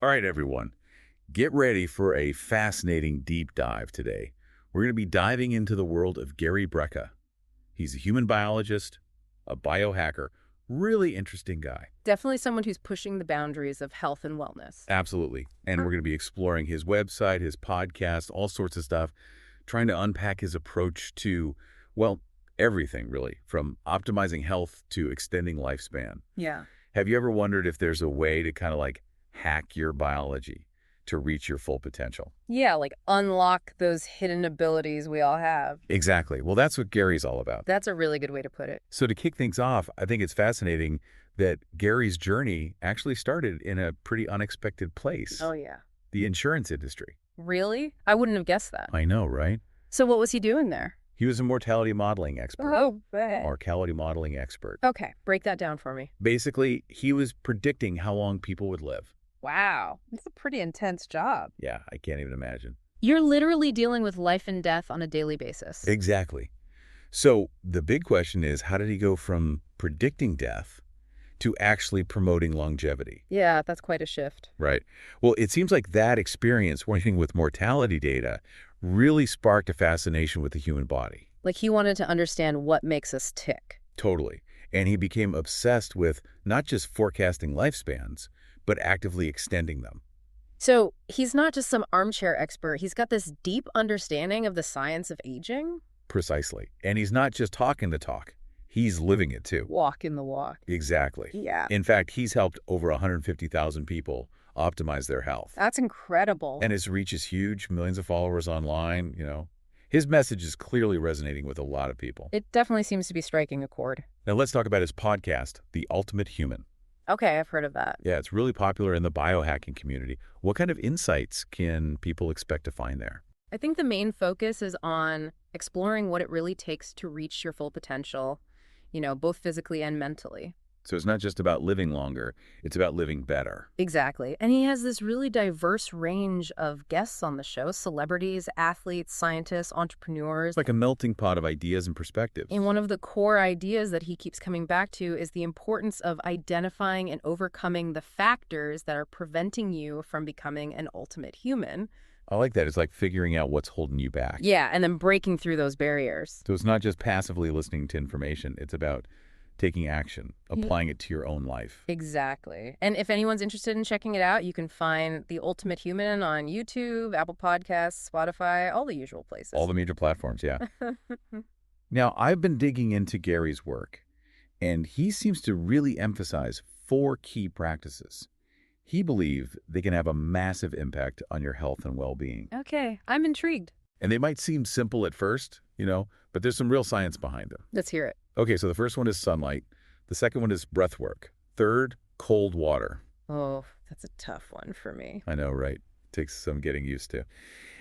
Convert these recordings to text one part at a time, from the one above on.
All right, everyone, get ready for a fascinating deep dive today. We're going to be diving into the world of Gary Brecka. He's a human biologist, a biohacker, really interesting guy. Definitely someone who's pushing the boundaries of health and wellness. Absolutely. And Huh. we're going to be exploring his website, his podcast, all sorts of stuff, trying to unpack his approach to, well, everything really, from optimizing health to extending lifespan. Yeah. Have you ever wondered if there's a way to kind of like hack your biology to reach your full potential? Yeah, like unlock those hidden abilities we all have. Exactly. Well, that's what Gary's all about. That's a really good way to put it. So to kick things off, I think it's fascinating that Gary's journey actually started in a pretty unexpected place, Oh, yeah. the insurance industry. Really? I wouldn't have guessed that. I know, right? So what was he doing there? He was a mortality modeling expert, Oh, bad. mortality modeling expert. Okay, break that down for me. Basically, he was predicting how long people would live. Wow. It's a pretty intense job. Yeah, I can't even imagine. You're literally dealing with life and death on a daily basis. Exactly. So the big question is, how did he go from predicting death to actually promoting longevity? Yeah, that's quite a shift. Right. Well, it seems like that experience working with mortality data really sparked a fascination with the human body. Like he wanted to understand what makes us tick. Totally. And he became obsessed with not just forecasting lifespans, but actively extending them. So he's not just some armchair expert. He's got this deep understanding of the science of aging. Precisely. And he's not just talking the talk. He's living it too. Walking the walk. Exactly. Yeah. In fact, he's helped over 150,000 people optimize their health. That's incredible. And his reach is huge, millions of followers online. His message is clearly resonating with a lot of people. It definitely seems to be striking a chord. Now let's talk about his podcast, The Ultimate Human. Okay, I've heard of that. Yeah, it's really popular in the biohacking community. What kind of insights can people expect to find there? I think the main focus is on exploring what it really takes to reach your full potential, both physically and mentally. So it's not just about living longer, it's about living better. Exactly. And he has this really diverse range of guests on the show, celebrities, athletes, scientists, entrepreneurs. It's like a melting pot of ideas and perspectives. And one of the core ideas that he keeps coming back to is the importance of identifying and overcoming the factors that are preventing you from becoming an ultimate human. I like that. It's like figuring out what's holding you back. Yeah, and then breaking through those barriers. So it's not just passively listening to information. It's about taking action, applying it to your own life. Exactly. And if anyone's interested in checking it out, you can find The Ultimate Human on YouTube, Apple Podcasts, Spotify, all the usual places. All the major platforms, yeah. Now, I've been digging into Gary's work, and he seems to really emphasize 4 key practices. He believes they can have a massive impact on your health and well-being. Okay, I'm intrigued. And they might seem simple at first, but there's some real science behind them. Let's hear it. Okay, so the first one is sunlight. The second one is breath work. Third, cold water. Oh, that's a tough one for me. I know, right? Takes some getting used to.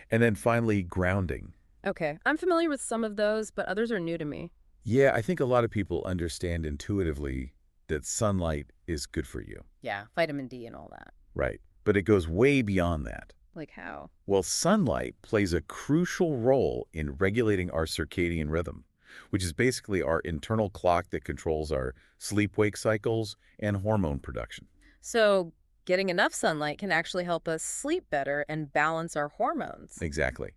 And then finally, grounding. Okay, I'm familiar with some of those, but others are new to me. Yeah, I think a lot of people understand intuitively that sunlight is good for you. Yeah, vitamin D and all that. Right. But it goes way beyond that. Like how? Well, sunlight plays a crucial role in regulating our circadian rhythm, which is basically our internal clock that controls our sleep-wake cycles and hormone production. So getting enough sunlight can actually help us sleep better and balance our hormones. Exactly.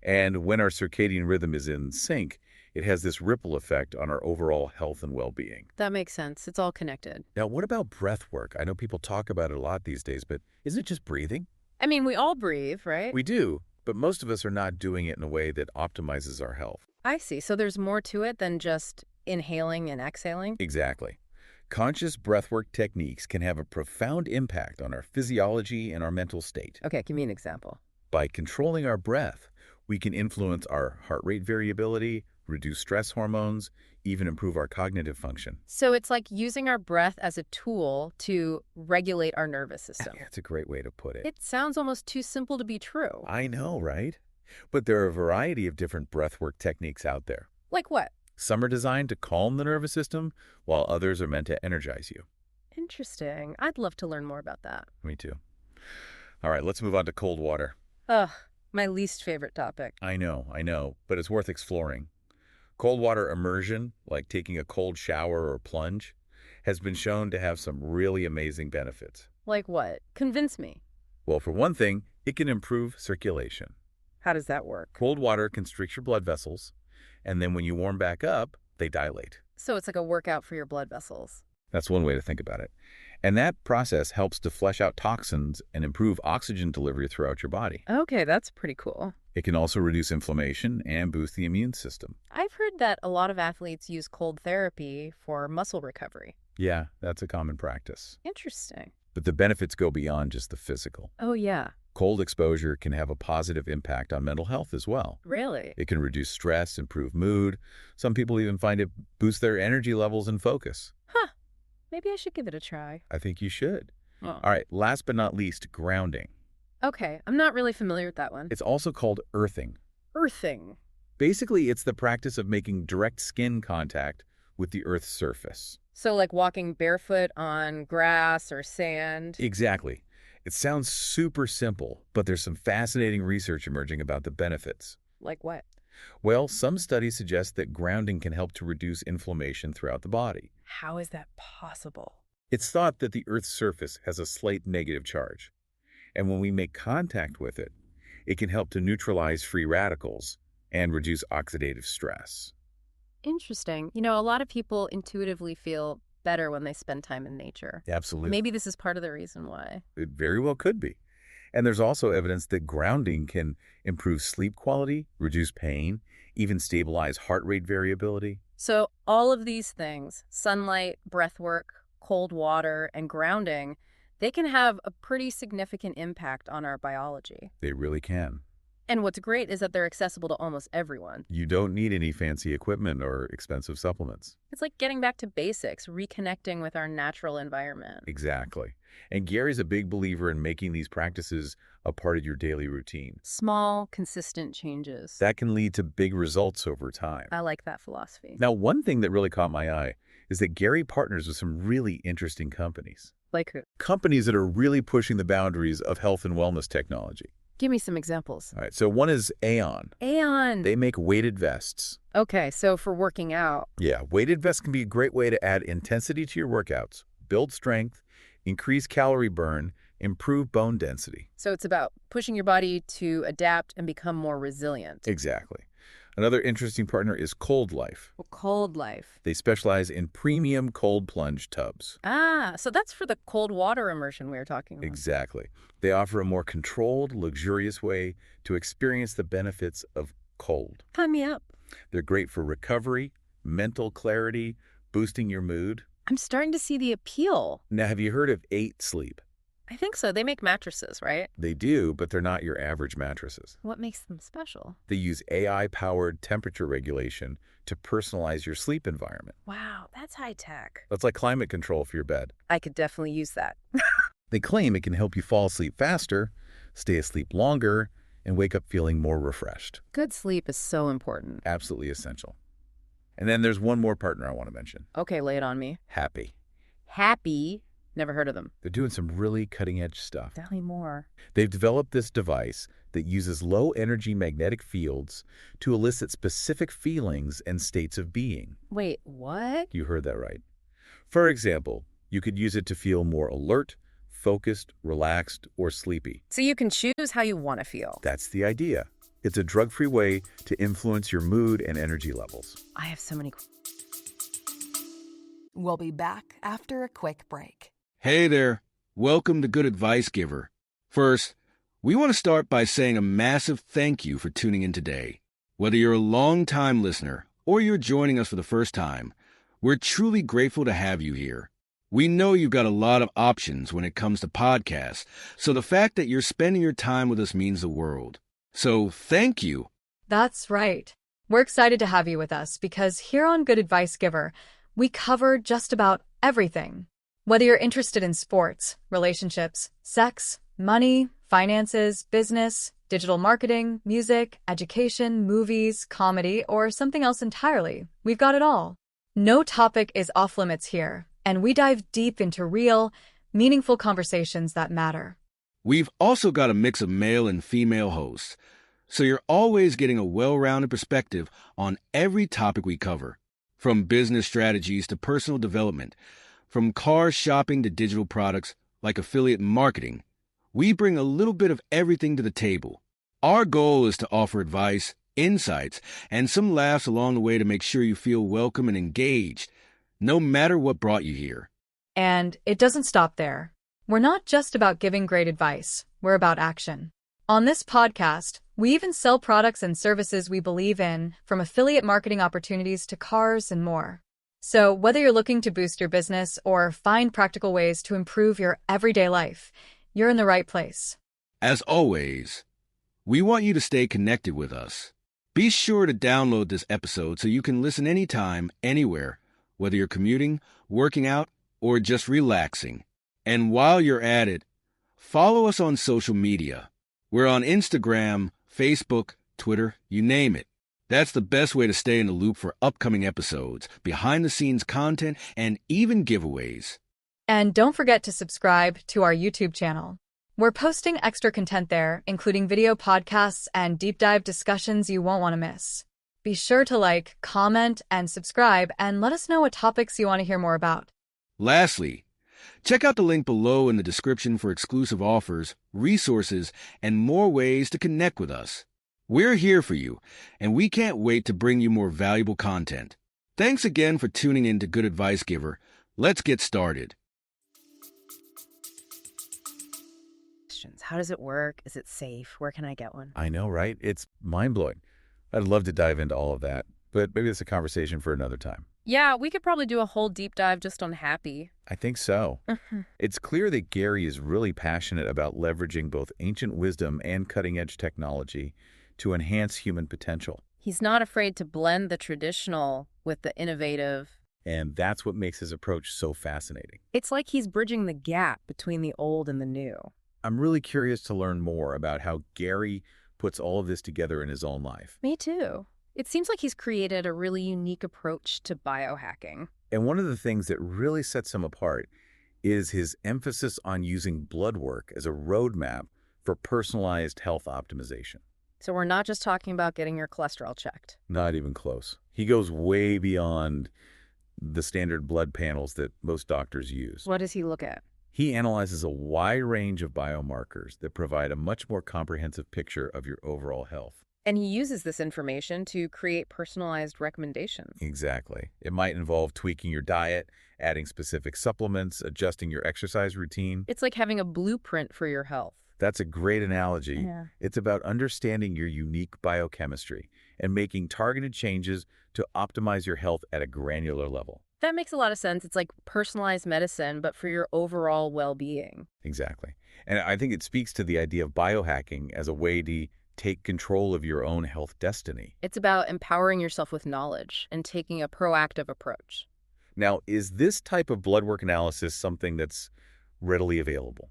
And when our circadian rhythm is in sync, it has this ripple effect on our overall health and well-being. That makes sense. It's all connected. Now, what about breath work? I know people talk about it a lot these days, but isn't it just breathing? I mean, we all breathe, right? We do, but most of us are not doing it in a way that optimizes our health. I see. So there's more to it than just inhaling and exhaling? Exactly. Conscious breathwork techniques can have a profound impact on our physiology and our mental state. Okay, give me an example. By controlling our breath, we can influence our heart rate variability, reduce stress hormones, even improve our cognitive function. So it's like using our breath as a tool to regulate our nervous system. Yeah, it's a great way to put it. It sounds almost too simple to be true. I know, right? But there are a variety of different breathwork techniques out there. Like what? Some are designed to calm the nervous system, while others are meant to energize you. Interesting. I'd love to learn more about that. Me too. All right, let's move on to cold water. Ugh, my least favorite topic. I know, but it's worth exploring. Cold water immersion, like taking a cold shower or plunge, has been shown to have some really amazing benefits. Like what? Convince me. Well, for one thing, it can improve circulation. How does that work? Cold water constricts your blood vessels, and then when you warm back up, they dilate. So it's like a workout for your blood vessels. That's one way to think about it. And that process helps to flush out toxins and improve oxygen delivery throughout your body. Okay, that's pretty cool. It can also reduce inflammation and boost the immune system. I've heard that a lot of athletes use cold therapy for muscle recovery. Yeah, that's a common practice. Interesting. But the benefits go beyond just the physical. Oh, yeah. Cold exposure can have a positive impact on mental health as well. Really? It can reduce stress, improve mood. Some people even find it boosts their energy levels and focus. Huh. Maybe I should give it a try. I think you should. Oh. All right, last but not least, grounding. Okay, I'm not really familiar with that one. It's also called earthing. Earthing. Basically, it's the practice of making direct skin contact with the Earth's surface. So like walking barefoot on grass or sand? Exactly. It sounds super simple, but there's some fascinating research emerging about the benefits. Like what? Well, some studies suggest that grounding can help to reduce inflammation throughout the body. How is that possible? It's thought that the Earth's surface has a slight negative charge, and when we make contact with it, it can help to neutralize free radicals and reduce oxidative stress. Interesting. You know, a lot of people intuitively feel better when they spend time in nature. Absolutely. Maybe this is part of the reason why. It very well could be. And there's also evidence that grounding can improve sleep quality, reduce pain, even stabilize heart rate variability. So all of these things, sunlight, breath work, cold water, and grounding, they can have a pretty significant impact on our biology. They really can. And what's great is that they're accessible to almost everyone. You don't need any fancy equipment or expensive supplements. It's like getting back to basics, reconnecting with our natural environment. Exactly. And Gary's a big believer in making these practices a part of your daily routine. Small, consistent changes. That can lead to big results over time. I like that philosophy. Now, one thing that really caught my eye is that Gary partners with some really interesting companies. Like who? Companies that are really pushing the boundaries of health and wellness technology. Give me some examples. All right, so one is Aeon. Aeon. They make weighted vests. Okay, so for working out. Yeah, weighted vests can be a great way to add intensity to your workouts, build strength, increase calorie burn, improve bone density. So it's about pushing your body to adapt and become more resilient. Exactly. Another interesting partner is Cold Life. Cold Life. They specialize in premium cold plunge tubs. Ah, so that's for the cold water immersion we were talking about. Exactly. They offer a more controlled, luxurious way to experience the benefits of cold. Sign me up. They're great for recovery, mental clarity, boosting your mood. I'm starting to see the appeal. Now, have you heard of 8 Sleep? I think so. They make mattresses, right? They do, but they're not your average mattresses. What makes them special? They use AI-powered temperature regulation to personalize your sleep environment. Wow, that's high tech. That's like climate control for your bed. I could definitely use that. They claim it can help you fall asleep faster, stay asleep longer, and wake up feeling more refreshed. Good sleep is so important. Absolutely essential. And then there's one more partner I want to mention. Okay, lay it on me. Happy. Happy. Never heard of them. They're doing some really cutting-edge stuff. Tell me more. They've developed this device that uses low-energy magnetic fields to elicit specific feelings and states of being. Wait, what? You heard that right. For example, you could use it to feel more alert, focused, relaxed, or sleepy. So you can choose how you want to feel. That's the idea. It's a drug-free way to influence your mood and energy levels. I have so many. We'll be back after a quick break. Hey there. Welcome to Good Advice Giver. First, we want to start by saying a massive thank you for tuning in today. Whether you're a long-time listener or you're joining us for the first time, we're truly grateful to have you here. We know you've got a lot of options when it comes to podcasts, so the fact that you're spending your time with us means the world. So thank you. That's right. We're excited to have you with us because here on Good Advice Giver, we cover just about everything. Whether you're interested in sports, relationships, sex, money, finances, business, digital marketing, music, education, movies, comedy, or something else entirely, we've got it all. No topic is off limits here, and we dive deep into real, meaningful conversations that matter. We've also got a mix of male and female hosts, so you're always getting a well-rounded perspective on every topic we cover, from business strategies to personal development, from car shopping to digital products like affiliate marketing. we bring a little bit of everything to the table. Our goal is to offer advice, insights, and some laughs along the way to make sure you feel welcome and engaged, no matter what brought you here. And it doesn't stop there. We're not just about giving great advice, we're about action. On this podcast, we even sell products and services we believe in, from affiliate marketing opportunities to cars and more. So whether you're looking to boost your business or find practical ways to improve your everyday life, you're in the right place. As always, we want you to stay connected with us. Be sure to download this episode so you can listen anytime, anywhere, whether you're commuting, working out, or just relaxing. And while you're at it, follow us on social media. We're on Instagram, Facebook, Twitter, you name it. That's the best way to stay in the loop for upcoming episodes, behind-the-scenes content, and even giveaways. And don't forget to subscribe to our YouTube channel. We're posting extra content there, including video podcasts and deep dive discussions you won't want to miss. Be sure to like, comment, and subscribe, and let us know what topics you want to hear more about. Lastly, check out the link below in the description for exclusive offers, resources, and more ways to connect with us. We're here for you, and we can't wait to bring you more valuable content. Thanks again for tuning in to Good Advice Giver. Let's get started. How does it work? Is it safe? Where can I get one? I know, right? It's mind-blowing. I'd love to dive into all of that, but maybe it's a conversation for another time. Yeah, we could probably do a whole deep dive just on Happy. I think so. It's clear that Gary is really passionate about leveraging both ancient wisdom and cutting-edge technology to enhance human potential. He's not afraid to blend the traditional with the innovative. And that's what makes his approach so fascinating. It's like he's bridging the gap between the old and the new. I'm really curious to learn more about how Gary puts all of this together in his own life. Me too. It seems like he's created a really unique approach to biohacking. And one of the things that really sets him apart is his emphasis on using blood work as a roadmap for personalized health optimization. So we're not just talking about getting your cholesterol checked. Not even close. He goes way beyond the standard blood panels that most doctors use. What does he look at? He analyzes a wide range of biomarkers that provide a much more comprehensive picture of your overall health. And he uses this information to create personalized recommendations. Exactly. It might involve tweaking your diet, adding specific supplements, adjusting your exercise routine. It's like having a blueprint for your health. That's a great analogy. Yeah. It's about understanding your unique biochemistry and making targeted changes to optimize your health at a granular level. That makes a lot of sense. It's like personalized medicine, but for your overall well-being. Exactly. And I think it speaks to the idea of biohacking as a way to take control of your own health destiny. It's about empowering yourself with knowledge and taking a proactive approach. Now, is this type of blood work analysis something that's readily available?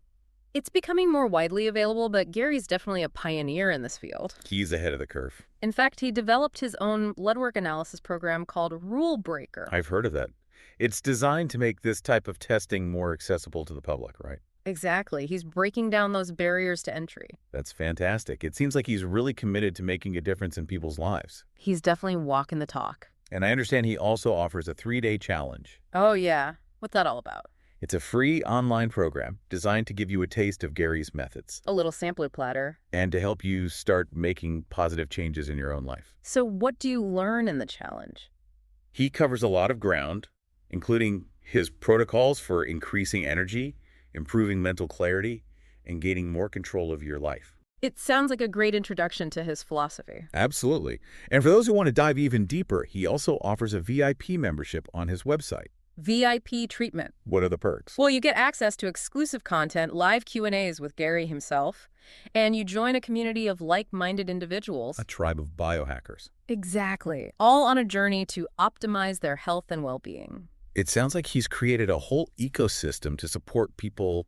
It's becoming more widely available, but Gary's definitely a pioneer in this field. He's ahead of the curve. In fact, he developed his own blood work analysis program called Rule Breaker. I've heard of that. It's designed to make this type of testing more accessible to the public, right? Exactly. He's breaking down those barriers to entry. That's fantastic. It seems like he's really committed to making a difference in people's lives. He's definitely walking the talk. And I understand he also offers a 3-day challenge. Oh, yeah. What's that all about? It's a free online program designed to give you a taste of Gary's methods A little sampler platter. and to help you start making positive changes in your own life. So what do you learn in the challenge? He covers a lot of ground, including his protocols for increasing energy, improving mental clarity, and gaining more control of your life. It sounds like a great introduction to his philosophy. Absolutely. And for those who want to dive even deeper, he also offers a VIP membership on his website. VIP treatment. What are the perks? Well, you get access to exclusive content, live Q&As with Gary himself, and you join a community of like-minded individuals. A tribe of biohackers. Exactly. All on a journey to optimize their health and well-being. It sounds like he's created a whole ecosystem to support people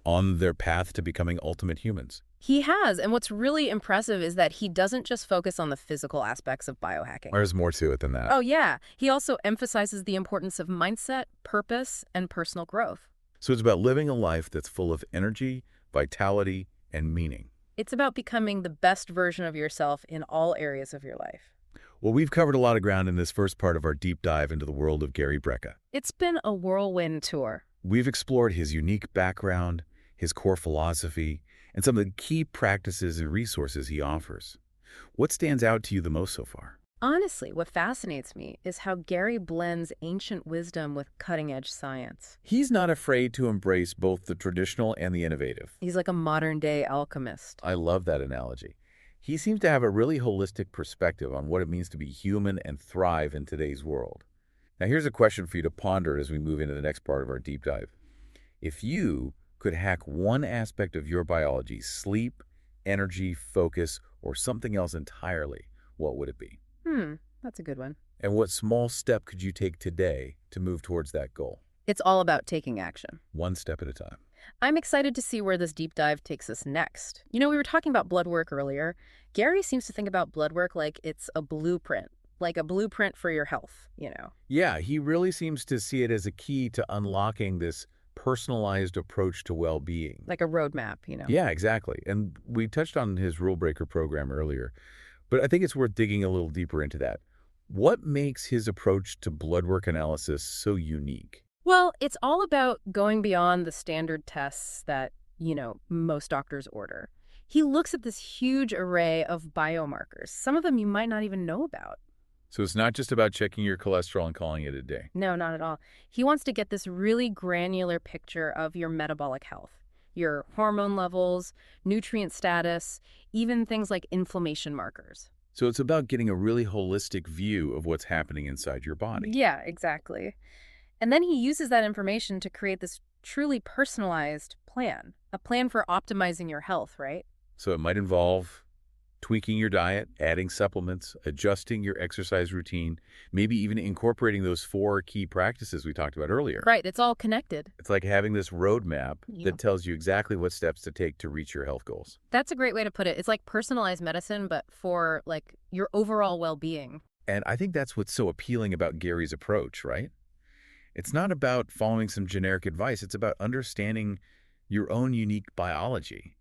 on their path to becoming ultimate humans. He has, and what's really impressive is that he doesn't just focus on the physical aspects of biohacking. There's more to it than that. Oh, yeah. He also emphasizes the importance of mindset, purpose, and personal growth. So it's about living a life that's full of energy, vitality, and meaning. It's about becoming the best version of yourself in all areas of your life. Well, we've covered a lot of ground in this first part of our deep dive into the world of Gary Brecka. It's been a whirlwind tour. We've explored his unique background, his core philosophy, and some of the key practices and resources he offers. What stands out to you the most so far? Honestly, what fascinates me is how Gary blends ancient wisdom with cutting-edge science. He's not afraid to embrace both the traditional and the innovative. He's like a modern-day alchemist. I love that analogy. He seems to have a really holistic perspective on what it means to be human and thrive in today's world. Now, here's a question for you to ponder as we move into the next part of our deep dive. If you could hack one aspect of your biology, sleep, energy, focus, or something else entirely, what would it be? That's a good one. And what small step could you take today to move towards that goal? It's all about taking action. One step at a time. I'm excited to see where this deep dive takes us next. You know, we were talking about blood work earlier. Gary seems to think about blood work like it's a blueprint for your health, you know. Yeah, he really seems to see it as a key to unlocking this personalized approach to well-being. Like a roadmap, you know. Yeah, exactly. And we touched on his Rule Breaker program earlier, but I think it's worth digging a little deeper into that. What makes his approach to blood work analysis so unique? Well, it's all about going beyond the standard tests that, most doctors order. He looks at this huge array of biomarkers, some of them you might not even know about. So it's not just about checking your cholesterol and calling it a day. No, not at all. He wants to get this really granular picture of your metabolic health, your hormone levels, nutrient status, even things like inflammation markers. So it's about getting a really holistic view of what's happening inside your body. Yeah, exactly. And then he uses that information to create this truly personalized plan, a plan for optimizing your health, right? So it might involve tweaking your diet, adding supplements, adjusting your exercise routine, maybe even incorporating those 4 key practices we talked about earlier. Right, it's all connected. It's like having this roadmap Yeah. that tells you exactly what steps to take to reach your health goals. That's a great way to put it. It's like personalized medicine, but for like your overall well-being. And I think that's what's so appealing about Gary's approach, right? It's not about following some generic advice. It's about understanding your own unique biology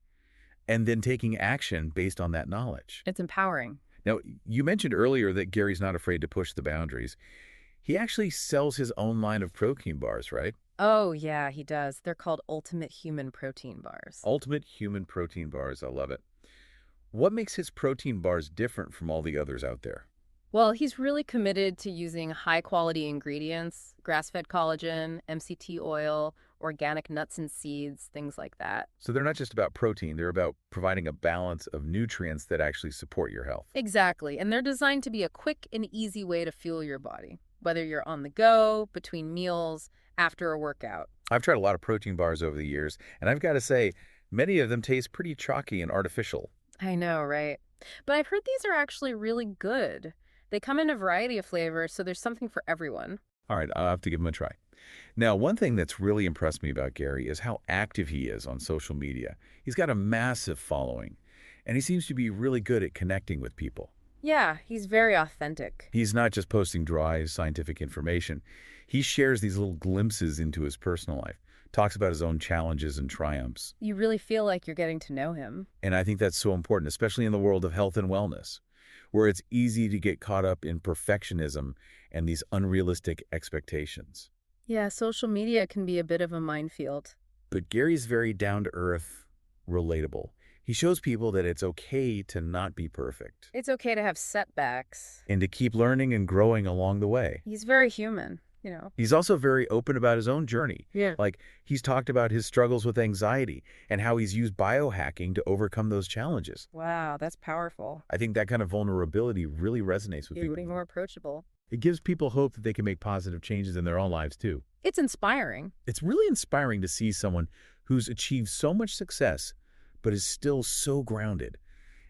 and then taking action based on that knowledge. It's empowering. Now, you mentioned earlier that Gary's not afraid to push the boundaries. He actually sells his own line of protein bars, right? Oh, yeah, he does. They're called Ultimate Human Protein Bars. Ultimate Human Protein Bars. I love it. What makes his protein bars different from all the others out there? Well, he's really committed to using high-quality ingredients, grass-fed collagen, MCT oil, organic nuts and seeds, things like that. So they're not just about protein. They're about providing a balance of nutrients that actually support your health. Exactly, and they're designed to be a quick and easy way to fuel your body, whether you're on the go, between meals, after a workout. I've tried a lot of protein bars over the years, and I've got to say, many of them taste pretty chalky and artificial. I know, right? But I've heard these are actually really good. They come in a variety of flavors, so there's something for everyone. All right, I'll have to give them a try. Now, one thing that's really impressed me about Gary is how active he is on social media. He's got a massive following, and he seems to be really good at connecting with people. Yeah, he's very authentic. He's not just posting dry scientific information. He shares these little glimpses into his personal life, talks about his own challenges and triumphs. You really feel like you're getting to know him. And I think that's so important, especially in the world of health and wellness, where it's easy to get caught up in perfectionism and these unrealistic expectations. Yeah, social media can be a bit of a minefield. But Gary's very down-to-earth, relatable. He shows people that it's okay to not be perfect It's okay to have setbacks. and to keep learning and growing along the way. He's very human, you know. He's also very open about his own journey. Yeah. Like, he's talked about his struggles with anxiety and how he's used biohacking to overcome those challenges. Wow, that's powerful. I think that kind of vulnerability really resonates with He's people. being more approachable. It gives people hope that they can make positive changes in their own lives, too. It's inspiring. It's really inspiring to see someone who's achieved so much success, but is still so grounded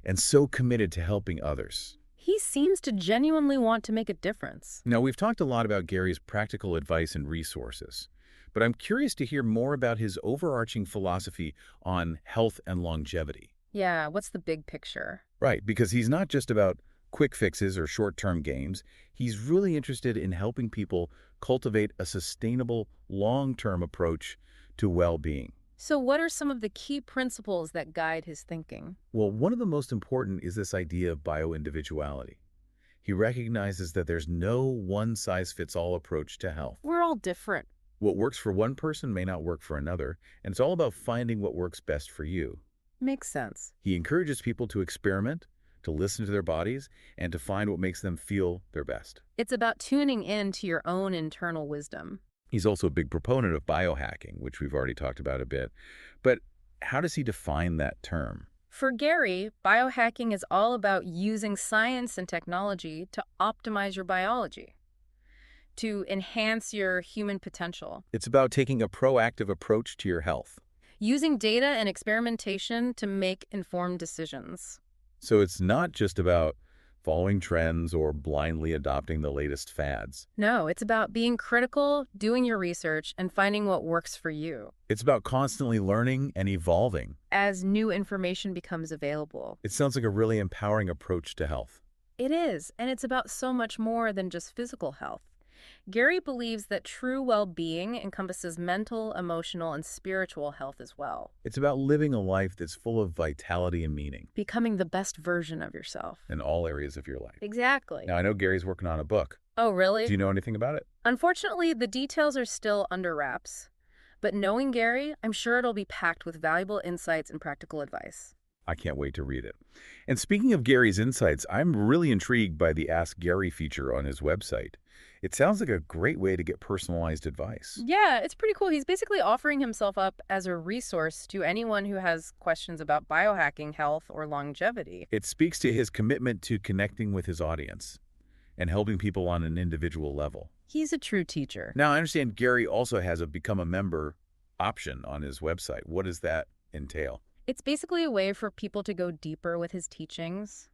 and so committed to helping others. He seems to genuinely want to make a difference. Now, we've talked a lot about Gary's practical advice and resources, but I'm curious to hear more about his overarching philosophy on health and longevity. Yeah, what's the big picture? Right, because he's not just about quick fixes or short-term gains. He's really interested in helping people cultivate a sustainable, long-term approach to well-being. So what are some of the key principles that guide his thinking? Well, one of the most important is this idea of bioindividuality. He recognizes that there's no one-size-fits-all approach to health. We're all different. What works for one person may not work for another, and it's all about finding what works best for you. Makes sense. He encourages people to experiment, to listen to their bodies, and to find what makes them feel their best. It's about tuning in to your own internal wisdom. He's also a big proponent of biohacking, which we've already talked about a bit. But how does he define that term? For Gary, biohacking is all about using science and technology to optimize your biology, to enhance your human potential, It's about taking a proactive approach to your health. using data and experimentation to make informed decisions. So it's not just about following trends or blindly adopting the latest fads. No, it's about being critical, doing your research, and finding what works for you It's about constantly learning and evolving. as new information becomes available. It sounds like a really empowering approach to health. It is, and it's about so much more than just physical health. Gary believes that true well-being encompasses mental, emotional, and spiritual health as well. It's about living a life that's full of vitality and meaning Becoming the best version of yourself. in all areas of your life. Exactly. Now, I know Gary's working on a book. Oh, really? Do you know anything about it? Unfortunately, the details are still under wraps. But knowing Gary, I'm sure it'll be packed with valuable insights and practical advice. I can't wait to read it. And speaking of Gary's insights, I'm really intrigued by the Ask Gary feature on his website. It sounds like a great way to get personalized advice. Yeah, it's pretty cool. He's basically offering himself up as a resource to anyone who has questions about biohacking, health, or longevity. It speaks to his commitment to connecting with his audience and helping people on an individual level. He's a true teacher. Now, I understand Gary also has a Become a Member option on his website. What does that entail? It's basically a way for people to go deeper with his teachings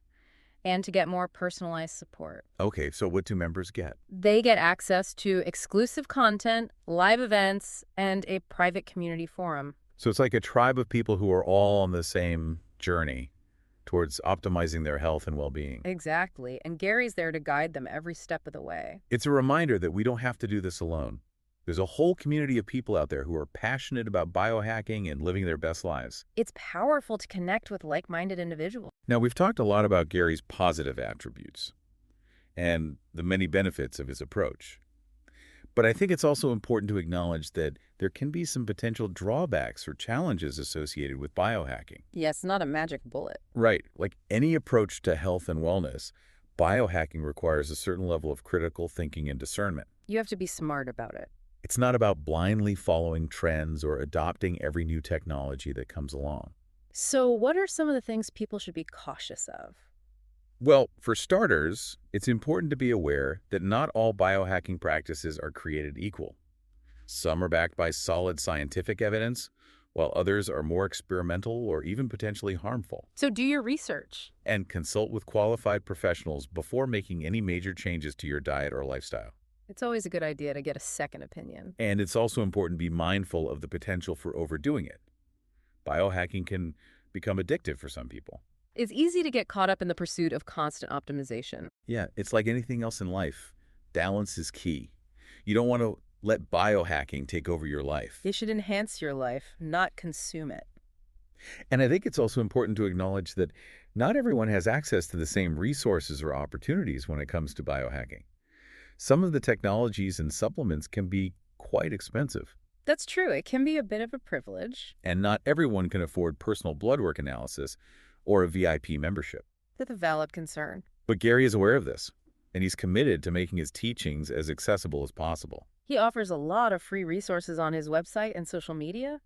and to get more personalized support. Okay, so what do members get? They get access to exclusive content, live events, and a private community forum. So it's like a tribe of people who are all on the same journey towards optimizing their health and well-being. Exactly. And Gary's there to guide them every step of the way. It's a reminder that we don't have to do this alone. There's a whole community of people out there who are passionate about biohacking and living their best lives. It's powerful to connect with like-minded individuals. Now, we've talked a lot about Gary's positive attributes and the many benefits of his approach. But I think it's also important to acknowledge that there can be some potential drawbacks or challenges associated with biohacking. Yes, not a magic bullet. Right. Like any approach to health and wellness, biohacking requires a certain level of critical thinking and discernment. You have to be smart about it. It's not about blindly following trends or adopting every new technology that comes along. So what are some of the things people should be cautious of? Well, for starters, it's important to be aware that not all biohacking practices are created equal. Some are backed by solid scientific evidence, while others are more experimental or even potentially harmful. So do your research. And consult with qualified professionals before making any major changes to your diet or lifestyle. It's always a good idea to get a second opinion. And it's also important to be mindful of the potential for overdoing it. Biohacking can become addictive for some people. It's easy to get caught up in the pursuit of constant optimization. Yeah, it's like anything else in life. Balance is key. You don't want to let biohacking take over your life. It should enhance your life, not consume it. And I think it's also important to acknowledge that not everyone has access to the same resources or opportunities when it comes to biohacking. Some of the technologies and supplements can be quite expensive. That's true. It can be a bit of a privilege. And not everyone can afford personal blood work analysis or a VIP membership. That's a valid concern. But Gary is aware of this, and he's committed to making his teachings as accessible as possible. He offers a lot of free resources on his website and social media.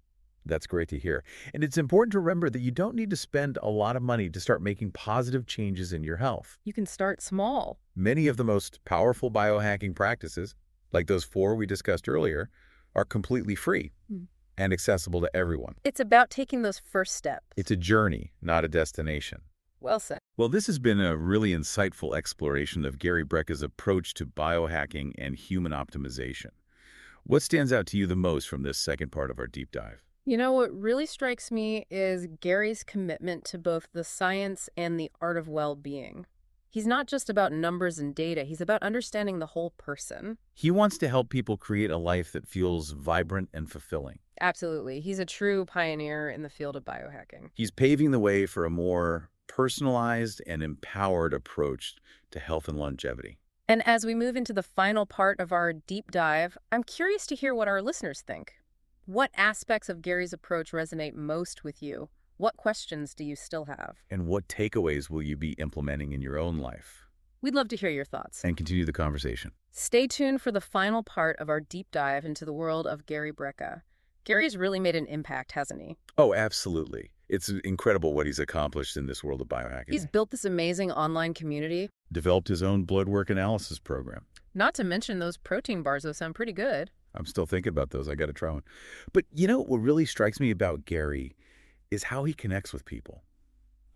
That's great to hear. And it's important to remember that you don't need to spend a lot of money to start making positive changes in your health. You can start small. Many of the most powerful biohacking practices, like those 4 we discussed earlier, are completely free and accessible to everyone. It's about taking those first steps. It's a journey, not a destination. Well said. Well, this has been a really insightful exploration of Gary Brecka's approach to biohacking and human optimization. What stands out to you the most from this second part of our deep dive? You know, what really strikes me is Gary's commitment to both the science and the art of well-being. He's not just about numbers and data. He's about understanding the whole person. He wants to help people create a life that feels vibrant and fulfilling. Absolutely. He's a true pioneer in the field of biohacking. He's paving the way for a more personalized and empowered approach to health and longevity. And as we move into the final part of our deep dive, I'm curious to hear what our listeners think. What aspects of Gary's approach resonate most with you? What questions do you still have? And what takeaways will you be implementing in your own life? We'd love to hear your thoughts. And continue the conversation. Stay tuned for the final part of our deep dive into the world of Gary Brecka. Gary's really made an impact, hasn't he? Oh, absolutely. It's incredible what he's accomplished in this world of biohacking. He's built this amazing online community. Developed his own blood work analysis program. Not to mention those protein bars, those sound pretty good. I'm still thinking about those. I got to try one. But you know what really strikes me about Gary is how he connects with people.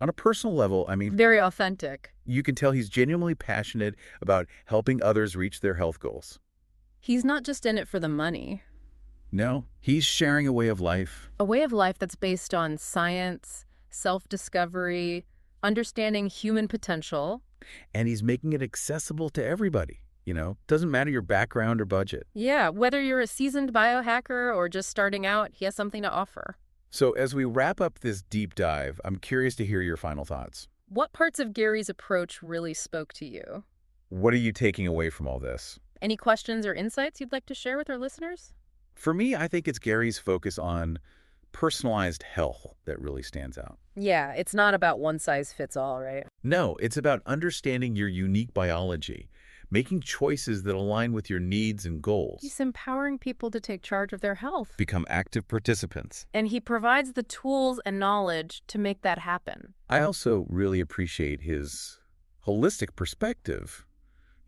On a personal level, I mean, Very authentic. you can tell he's genuinely passionate about helping others reach their health goals. He's not just in it for the money. No, he's sharing a way of life. A way of life that's based on science, self-discovery, understanding human potential. And he's making it accessible to everybody. Doesn't matter your background or budget. Yeah, whether you're a seasoned biohacker or just starting out, he has something to offer. So as we wrap up this deep dive, I'm curious to hear your final thoughts. What parts of Gary's approach really spoke to you? What are you taking away from all this? Any questions or insights you'd like to share with our listeners? For me, I think it's Gary's focus on personalized health that really stands out. Yeah, it's not about one size fits all, right? No, it's about understanding your unique biology, making choices that align with your needs and goals. He's empowering people to take charge of their health. Become active participants. And he provides the tools and knowledge to make that happen. I also really appreciate his holistic perspective.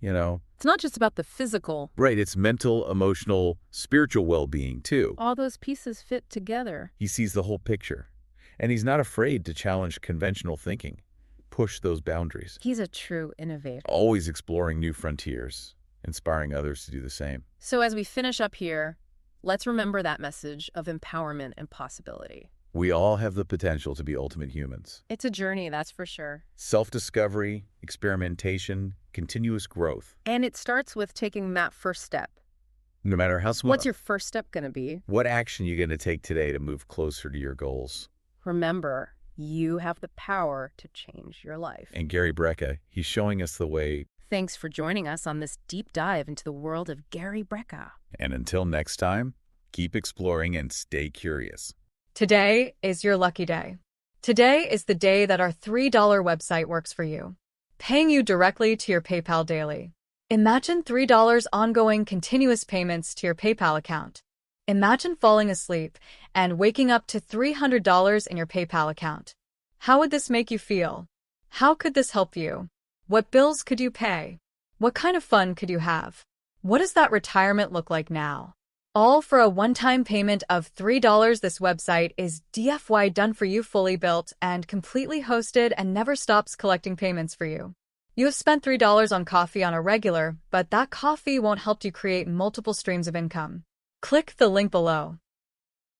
It's not just about the physical. Right, it's mental, emotional, spiritual well-being too. All those pieces fit together. He sees the whole picture, and he's not afraid to challenge conventional thinking, push those boundaries. He's a true innovator. Always exploring new frontiers, inspiring others to do the same. So as we finish up here, let's remember that message of empowerment and possibility. We all have the potential to be ultimate humans. It's a journey, that's for sure. Self-discovery, experimentation, continuous growth. And it starts with taking that first step. No matter how small. What's your first step going to be? What action are you going to take today to move closer to your goals? Remember, you have the power to change your life. And Gary Brecka, he's showing us the way. Thanks for joining us on this deep dive into the world of Gary Brecka. And until next time, keep exploring and stay curious. Today is your lucky day. Today is the day that our $3 website works for you, paying you directly to your PayPal daily. Imagine $3 ongoing continuous payments to your PayPal account. Imagine falling asleep and waking up to $300 in your PayPal account. How would this make you feel? How could this help you? What bills could you pay? What kind of fun could you have? What does that retirement look like now? All for a one-time payment of $3. This website is DFY done for you, fully built and completely hosted, and never stops collecting payments for you. You have spent $3 on coffee on a regular, but that coffee won't help you create multiple streams of income. Click the link below.